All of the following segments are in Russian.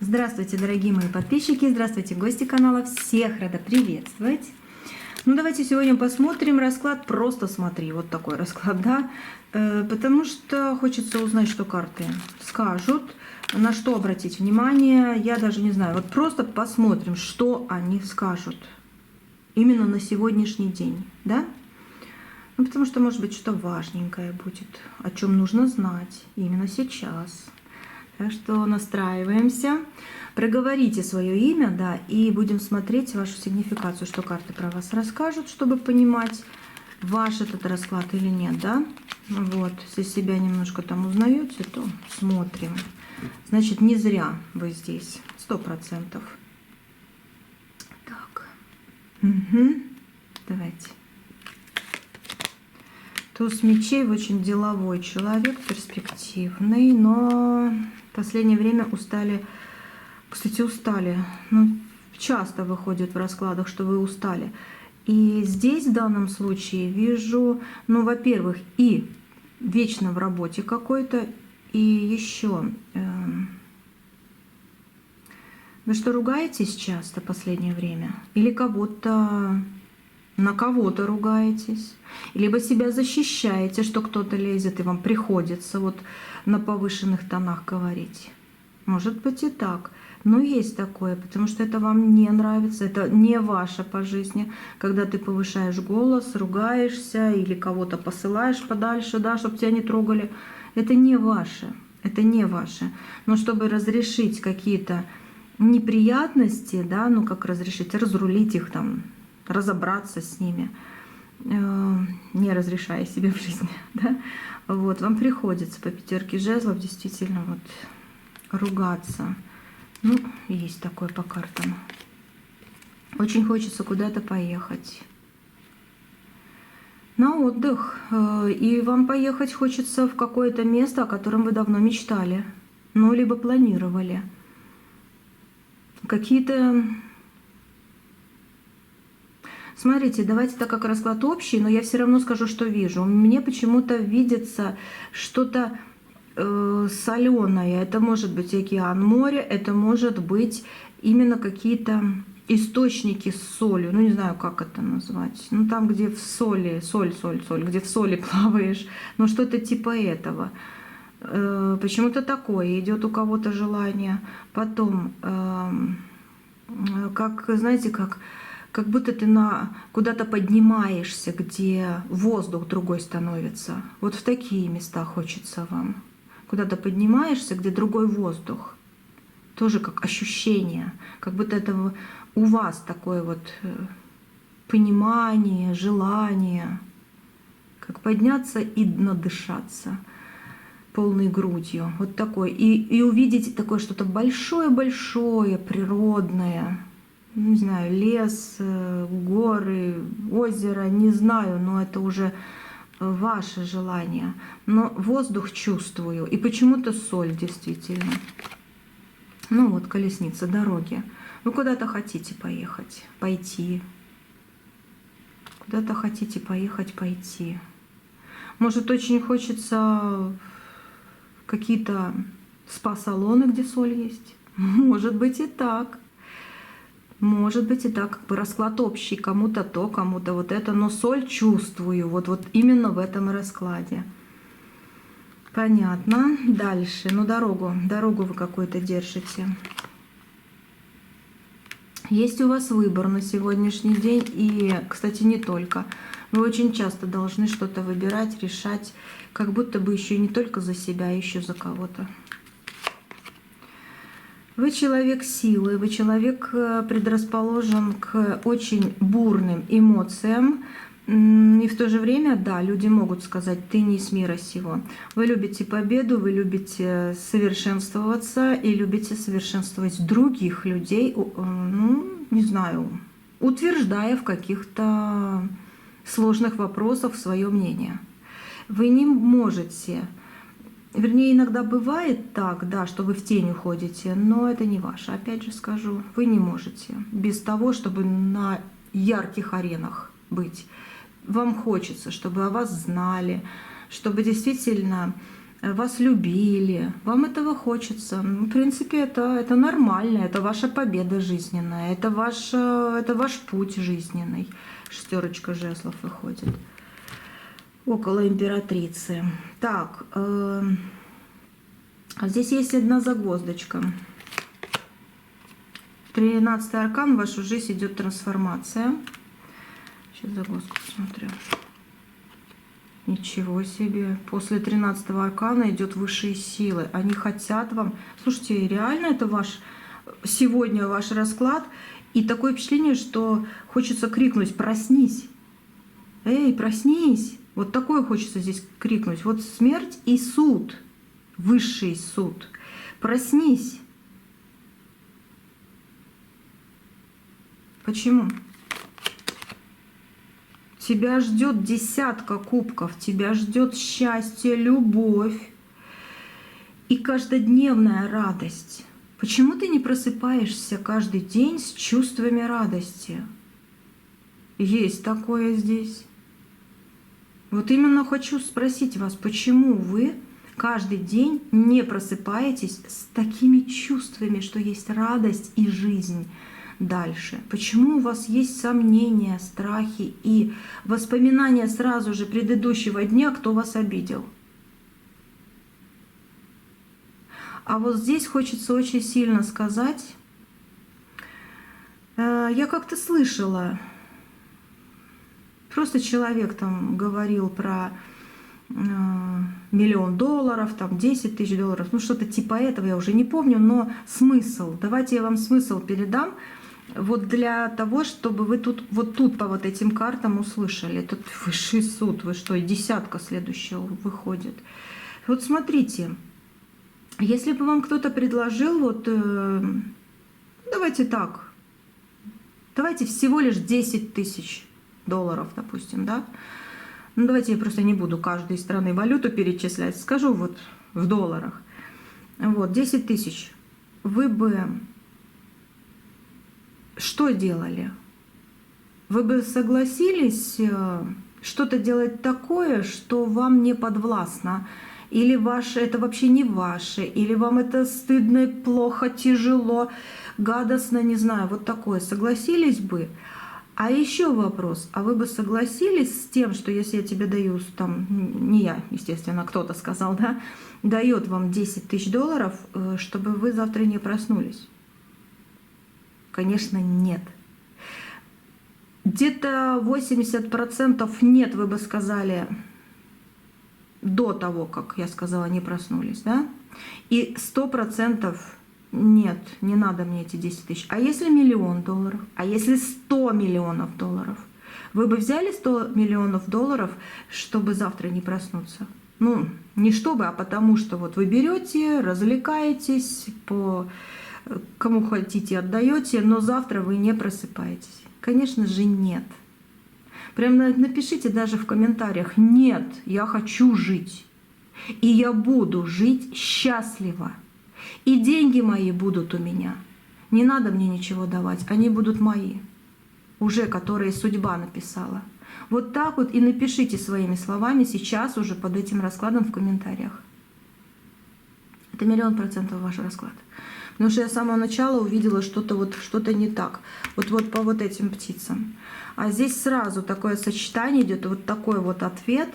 Здравствуйте, дорогие мои подписчики, здравствуйте, гости канала, всех рада приветствовать. Ну, давайте сегодня посмотрим расклад «Просто смотри», вот такой расклад, да, потому что хочется узнать, что карты скажут, на что обратить внимание, я даже не знаю, вот просто посмотрим, что они скажут именно на сегодняшний день, да. Ну, потому что, может быть, что-то важненькое будет, о чем нужно знать именно сейчас. Так что настраиваемся. Проговорите свое имя, да, и будем смотреть вашу сигнификацию, что карты про вас расскажут, чтобы понимать, ваш этот расклад или нет, да. Вот, если себя немножко там узнаете, то смотрим. Значит, не зря вы здесь, 100%. Так, давайте. Туз мечей, очень деловой человек, перспективный, но в последнее время устали. Кстати, устали. Ну, часто выходит в раскладах, что вы устали. И здесь в данном случае вижу, ну, во-первых, и вечно в работе какой-то, и еще... Вы что, ругаетесь часто в последнее время? Или кого-то... На кого-то ругаетесь, либо себя защищаете, что кто-то лезет, и вам приходится вот на повышенных тонах говорить. Может быть и так. Но есть такое, потому что это вам не нравится, это не ваше по жизни. Когда ты повышаешь голос, ругаешься или кого-то посылаешь подальше, да, чтобы тебя не трогали. Это не ваше, это не ваше. Но чтобы разрешить какие-то неприятности, да, ну как разрешить, разрулить их там, разобраться с ними, не разрешая себе в жизни, да? Вот, вам приходится по пятерке жезлов действительно вот ругаться. Ну, есть такое по картам. Очень хочется куда-то поехать на отдых. И вам поехать хочется в какое-то место, о котором вы давно мечтали, ну, либо планировали. Какие-то... Смотрите, давайте так как расклад общий, но я все равно скажу, что вижу. Мне почему-то видится что-то соленое. Это может быть океан, море, это может быть именно какие-то источники с солью. Ну, не знаю, как это назвать. Ну, там, где в соли, соль, где в соли плаваешь. Ну, что-то типа этого. Почему-то такое. Идет у кого-то желание. Потом, как, знаете, как будто ты куда-то поднимаешься, где воздух другой становится. Вот в такие места хочется вам. Куда-то поднимаешься, где другой воздух. Тоже как ощущение. Как будто это у вас такое вот понимание, желание. Как подняться и надышаться полной грудью. Вот такое. И увидеть такое что-то большое-большое, природное. Не знаю, лес, горы, озеро, не знаю, но это уже ваше желание. Но воздух чувствую, и почему-то соль, действительно. Ну вот, колесница, дороги. Вы куда-то хотите поехать, пойти. Куда-то хотите поехать, пойти. Может, очень хочется какие-то спа-салоны, где соль есть? Может быть и так. Может быть и так, как бы расклад общий, кому-то то, кому-то вот это, но соль чувствую, вот именно в этом раскладе. Понятно. Дальше, ну дорогу вы какую-то держите. Есть у вас выбор на сегодняшний день, и, кстати, не только. Вы очень часто должны что-то выбирать, решать, как будто бы еще не только за себя, а еще за кого-то. Вы человек силы, вы человек предрасположен к очень бурным эмоциям. И в то же время, да, люди могут сказать, ты не из мира сего. Вы любите победу, вы любите совершенствоваться и любите совершенствовать других людей, ну, не знаю, утверждая в каких-то сложных вопросах свое мнение. Вы не можете... Вернее, иногда бывает так, да, что вы в тень уходите, но это не ваше. Опять же скажу, вы не можете без того, чтобы на ярких аренах быть. Вам хочется, чтобы о вас знали, чтобы действительно вас любили, вам этого хочется. Ну, в принципе, это нормально, это ваша победа жизненная, это ваш путь жизненный. Шестерочка жезлов выходит. Около императрицы. Так, здесь есть одна загвоздочка. 13-й аркан, в вашу жизнь идет трансформация. Сейчас загвоздку посмотрю. Ничего себе. После 13-го аркана идет высшие силы. Они хотят вам... Слушайте, реально это сегодня ваш расклад. И такое впечатление, что хочется крикнуть: проснись. Эй, проснись. Вот такое хочется здесь крикнуть. Вот смерть и суд. Высший суд. Проснись. Почему? Тебя ждет 10 кубков, тебя ждет счастье, любовь и каждодневная радость. Почему ты не просыпаешься каждый день с чувствами радости? Есть такое здесь. Вот именно хочу спросить вас, почему вы каждый день не просыпаетесь с такими чувствами, что есть радость и жизнь дальше? Почему у вас есть сомнения, страхи и воспоминания сразу же предыдущего дня, кто вас обидел? А вот здесь хочется очень сильно сказать, я как-то слышала, просто человек там говорил про $1 000 000, там 10 000 долларов, ну что-то типа этого, я уже не помню, но смысл, давайте я вам смысл передам, вот для того, чтобы вы тут по вот этим картам услышали. Тут высший суд, вы что, и 10 следующего выходит. Вот смотрите, если бы вам кто-то предложил, вот давайте так, давайте всего лишь 10 000 долларов, допустим, да? Ну давайте я просто не буду каждой страны валюту перечислять, скажу вот в долларах. Вот, 10 000. Вы бы что делали? Вы бы согласились что-то делать такое, что вам не подвластно? Или это вообще не ваше? Или вам это стыдно, плохо, тяжело, гадостно, не знаю, вот такое. Согласились бы? А еще вопрос, а вы бы согласились с тем, что если я тебе даю, там, не я, естественно, кто-то сказал, да, дает вам 10 000 долларов, чтобы вы завтра не проснулись? Конечно, нет. Где-то 80% нет, вы бы сказали, до того, как я сказала, не проснулись, да? И 100% нет, не надо мне эти 10 000. А если $1 000 000? А если 100 миллионов долларов? Вы бы взяли 100 миллионов долларов, чтобы завтра не проснуться? Ну, не чтобы, а потому что вот вы берете, развлекаетесь, кому хотите отдаете, но завтра вы не просыпаетесь. Конечно же, нет. Прям напишите даже в комментариях: нет, я хочу жить. И я буду жить счастливо. И деньги мои будут у меня. Не надо мне ничего давать, они будут мои. Уже которые судьба написала. Вот так вот и напишите своими словами сейчас уже под этим раскладом в комментариях. Это 1000000% ваш расклад. Потому что я с самого начала увидела что-то не так. Вот по вот этим птицам. А здесь сразу такое сочетание идет, вот такой вот ответ.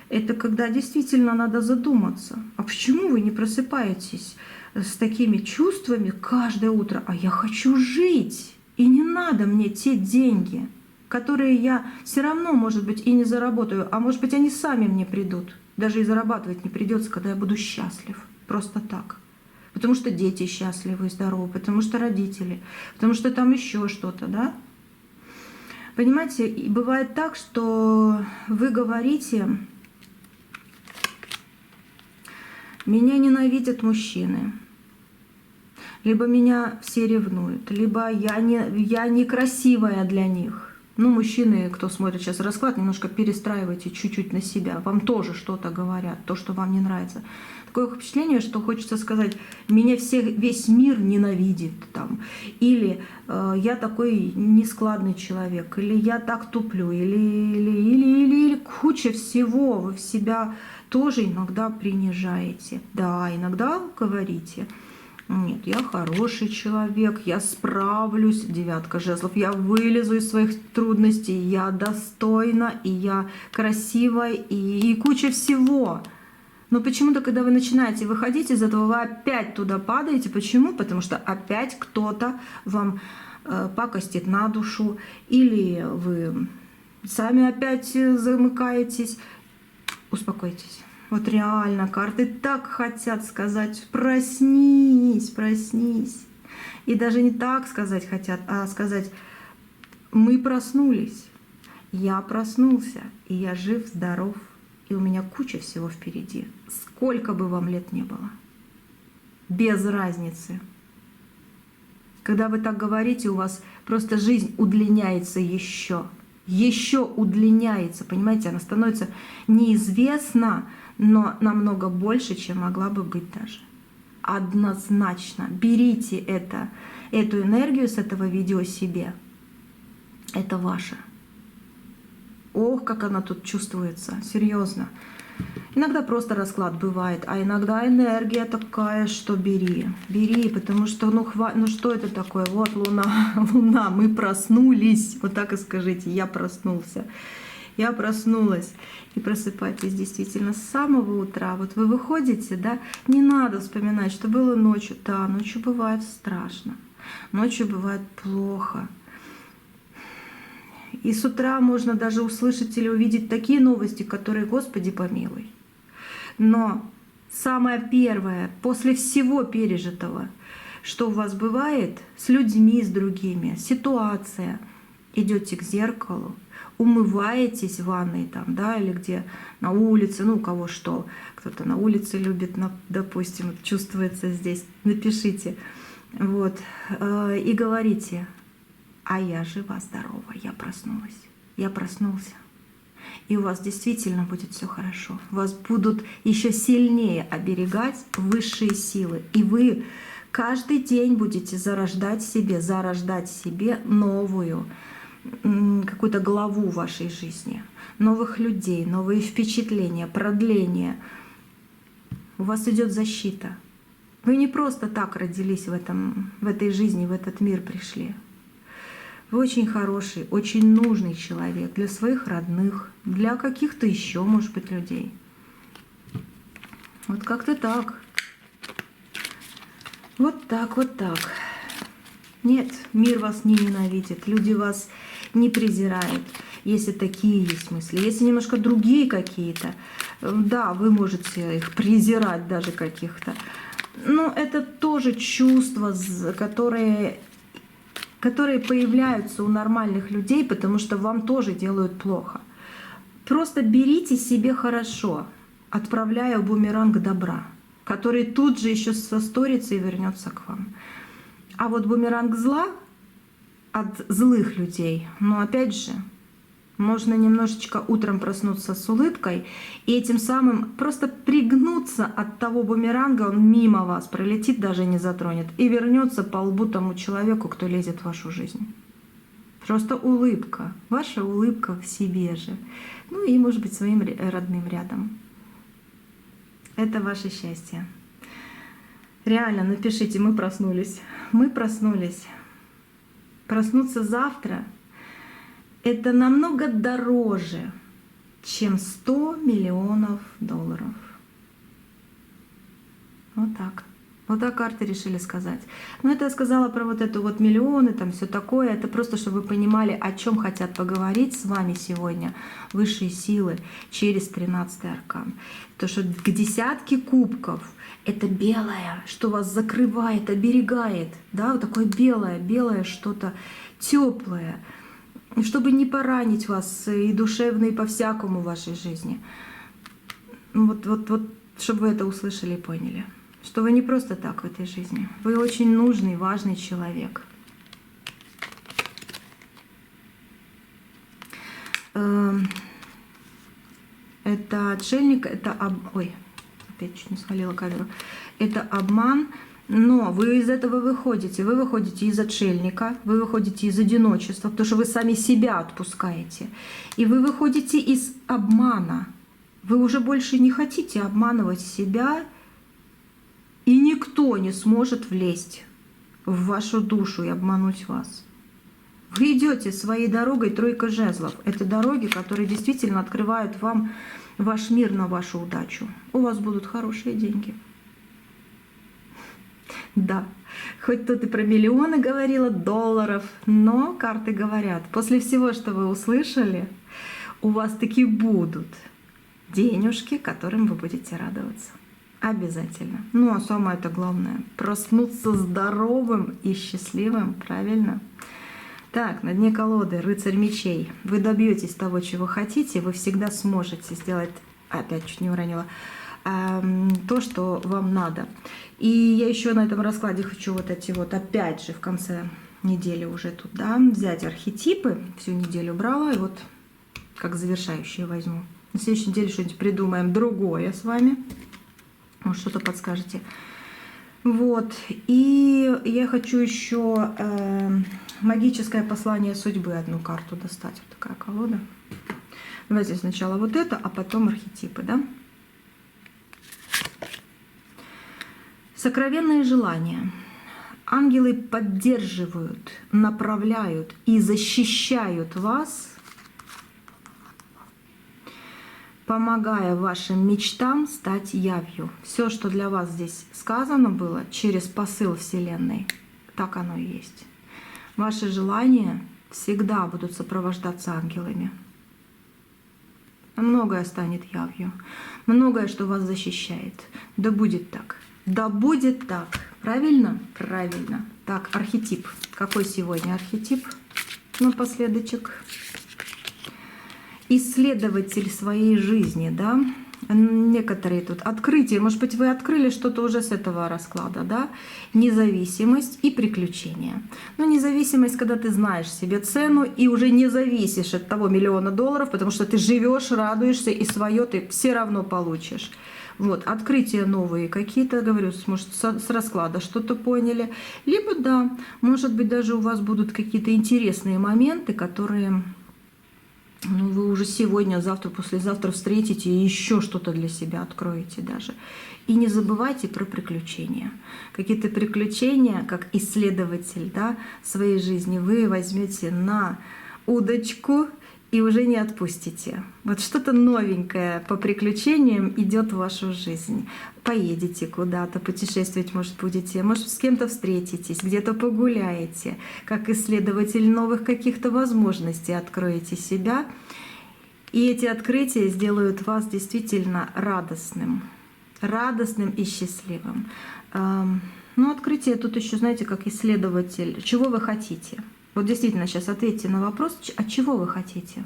Это когда действительно надо задуматься. А почему вы не просыпаетесь с такими чувствами каждое утро? А я хочу жить. И не надо мне те деньги, которые я все равно, может быть, и не заработаю. А может быть, они сами мне придут. Даже и зарабатывать не придется, когда я буду счастлив. Просто так. Потому что дети счастливы и здоровы, потому что родители, потому что там еще что-то, да? Понимаете, и бывает так, что вы говорите: меня ненавидят мужчины, либо меня все ревнуют, либо я некрасивая для них. Ну, мужчины, кто смотрит сейчас расклад, немножко перестраивайте чуть-чуть на себя. Вам тоже что-то говорят, то, что вам не нравится. Такое впечатление, что хочется сказать, меня весь мир ненавидит. Там, или я такой нескладный человек, или я так туплю, или куча всего. Вы в себя тоже иногда принижаете. Да, иногда говорите. Нет, я хороший человек, я справлюсь, 9 жезлов, я вылезу из своих трудностей, я достойна, и я красивая, и куча всего. Но почему-то, когда вы начинаете выходить из этого, вы опять туда падаете. Почему? Потому что опять кто-то вам пакостит на душу, или вы сами опять замыкаетесь. Успокойтесь. Вот реально, карты так хотят сказать: проснись, проснись. И даже не так сказать хотят, а сказать: мы проснулись, я проснулся, и я жив, здоров, и у меня куча всего впереди. Сколько бы вам лет не было, без разницы. Когда вы так говорите, у вас просто жизнь удлиняется еще удлиняется, понимаете, она становится неизвестна, но намного больше, чем могла бы быть даже. Однозначно. Берите эту энергию с этого видео себе. Это ваше. Ох, как она тут чувствуется. Серьезно. Иногда просто расклад бывает, а иногда энергия такая, что бери. Бери, потому что, ну что это такое? Вот Луна, Луна, мы проснулись. Вот так и скажите: я проснулся. Я проснулась. И просыпайтесь действительно с самого утра. Вот вы выходите, да, не надо вспоминать, что было ночью. Да, ночью бывает страшно, ночью бывает плохо. И с утра можно даже услышать или увидеть такие новости, которые, Господи помилуй. Но самое первое, после всего пережитого, что у вас бывает с людьми, с другими, ситуация, идете к зеркалу, умываетесь в ванной там, да, или где на улице, ну у кого что, кто-то на улице любит, допустим, чувствуется здесь, напишите, вот, и говорите: а я жива, здорова, я проснулась, я проснулся. И у вас действительно будет все хорошо. Вас будут еще сильнее оберегать высшие силы. И вы каждый день будете зарождать себе новую какую-то главу вашей жизни, новых людей, новые впечатления, продление. У вас идет защита. Вы не просто так родились в этой жизни, в этот мир пришли. Вы очень хороший, очень нужный человек для своих родных, для каких-то еще, может быть, людей. Вот как-то так. Вот так, вот так. Нет, мир вас не ненавидит, люди вас не презирают, если такие есть мысли. Если немножко другие какие-то, да, вы можете их презирать даже каких-то. Но это тоже чувства, которые появляются у нормальных людей, потому что вам тоже делают плохо. Просто берите себе хорошо, отправляя бумеранг добра, который тут же еще состарится и вернется к вам. А вот бумеранг зла от злых людей, но опять же, можно немножечко утром проснуться с улыбкой и этим самым просто пригнуться от того бумеранга, он мимо вас пролетит, даже не затронет, и вернется по лбу тому человеку, кто лезет в вашу жизнь. Просто улыбка, ваша улыбка в себе же. Ну и, может быть, своим родным рядом. Это ваше счастье. Реально, напишите: мы проснулись. Мы проснулись. Проснуться завтра — это намного дороже, чем 100 миллионов долларов. Вот так. Вот так карты решили сказать. Но это я сказала про вот это вот миллионы, там все такое. Это просто, чтобы вы понимали, о чем хотят поговорить с вами сегодня высшие силы через 13-й аркан. То, что к десятке кубков — это белое, что вас закрывает, оберегает. Да, вот такое белое что-то теплое, чтобы не поранить вас и душевно, и по-всякому в вашей жизни. Вот, чтобы вы это услышали и поняли. Что вы не просто так в этой жизни. Вы очень нужный, важный человек. это отшельник, это... Ой, опять чуть не свалила камеру. Это обман, но вы из этого выходите. Вы выходите из отшельника, вы выходите из одиночества, потому что вы сами себя отпускаете. И вы выходите из обмана. Вы уже больше не хотите обманывать себя, и никто не сможет влезть в вашу душу и обмануть вас. Вы идете своей дорогой, тройка жезлов. Это дороги, которые действительно открывают вам ваш мир на вашу удачу. У вас будут хорошие деньги. Да, хоть тут и про миллионы говорила, долларов, но карты говорят, после всего, что вы услышали, у вас таки будут денежки, которым вы будете радоваться. Обязательно. Ну а самое это главное, проснуться здоровым и счастливым, правильно? Так, на дне колоды рыцарь мечей. Вы добьетесь того, чего хотите, вы всегда сможете сделать, опять чуть не уронила, то, что вам надо. И я еще на этом раскладе хочу вот эти вот, опять же, в конце недели уже тут, да, взять архетипы. Всю неделю брала, и вот как завершающие возьму. На следующей неделе что-нибудь придумаем другое с вами. Может, что-то подскажете. Вот. И я хочу еще магическое послание судьбы, одну карту достать. Вот такая колода. Давайте сначала вот это, а потом архетипы, да? Сокровенные желания. Ангелы поддерживают, направляют и защищают вас, помогая вашим мечтам стать явью. Все, что для вас здесь сказано было через посыл Вселенной, так оно и есть. Ваши желания всегда будут сопровождаться ангелами. Многое станет явью. Многое, что вас защищает. Да будет так. Да будет так. Правильно? Правильно. Так, архетип. Какой сегодня архетип? Напоследочек. Исследователь своей жизни, да? Некоторые тут открытия. Может быть, вы открыли что-то уже с этого расклада, да? Независимость и приключения. Но независимость, когда ты знаешь себе цену и уже не зависишь от того $1 миллиона, потому что ты живешь, радуешься, и свое ты все равно получишь. Вот, открытия новые какие-то, говорю, может, с расклада что-то поняли. Либо, да, может быть, даже у вас будут какие-то интересные моменты, которые... Ну, вы уже сегодня, завтра, послезавтра встретите и еще что-то для себя откроете даже. И не забывайте про приключения. Какие-то приключения, как исследователь, да, своей жизни, вы возьмете на удочку и уже не отпустите. Вот что-то новенькое по приключениям идет в вашу жизнь. Поедете куда-то, путешествовать, может, будете, может, с кем-то встретитесь, где-то погуляете, как исследователь новых каких-то возможностей откроете себя. И эти открытия сделают вас действительно радостным и счастливым. Ну, открытие тут еще, знаете, как исследователь. Чего вы хотите? Вот действительно, сейчас ответьте на вопрос, а чего вы хотите?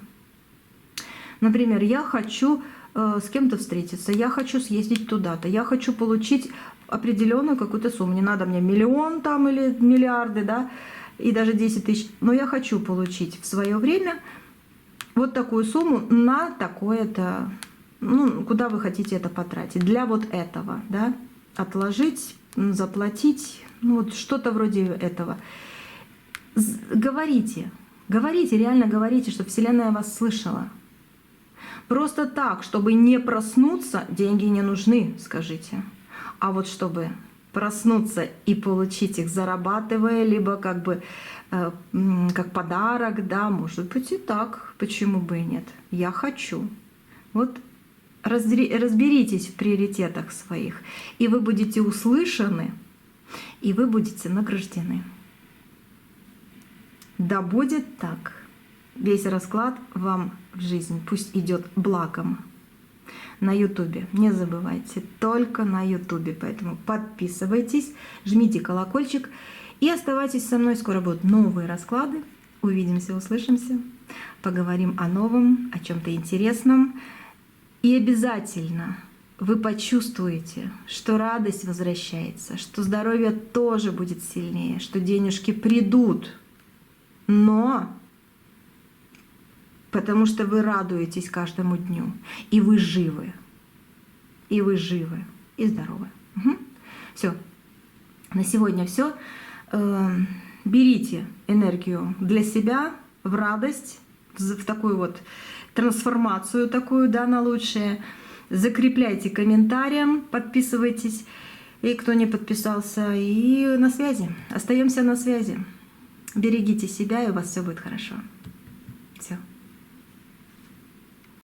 Например, я хочу с кем-то встретиться, я хочу съездить туда-то, я хочу получить определенную какую-то сумму. Не надо мне 1 миллион там или миллиарды, да, и даже 10 тысяч, но я хочу получить в свое время вот такую сумму на такое-то, ну, куда вы хотите это потратить, для вот этого, да, отложить, заплатить, ну, вот что-то вроде этого. Говорите, реально говорите, чтобы Вселенная вас слышала. Просто так, чтобы не проснуться, деньги не нужны, скажите. А вот чтобы проснуться и получить их, зарабатывая, либо как бы как подарок, да, может быть и так, почему бы и нет. Я хочу. Вот разберитесь в приоритетах своих, и вы будете услышаны, и вы будете награждены. Да будет так. Весь расклад вам в жизнь пусть идет благом. На Ютубе. Не забывайте, только на Ютубе. Поэтому подписывайтесь, жмите колокольчик и оставайтесь со мной. Скоро будут новые расклады. Увидимся, услышимся. Поговорим о новом, о чем-то интересном. И обязательно вы почувствуете, что радость возвращается, что здоровье тоже будет сильнее, что денежки придут. Но Потому что вы радуетесь каждому дню. И вы живы. И вы живы. И здоровы. Угу. Все. На сегодня все. Берите энергию для себя в радость, в такую вот трансформацию такую, да, на лучшее. Закрепляйте комментарием, подписывайтесь. И кто не подписался, и на связи. Остаемся на связи. Берегите себя, и у вас все будет хорошо. Все.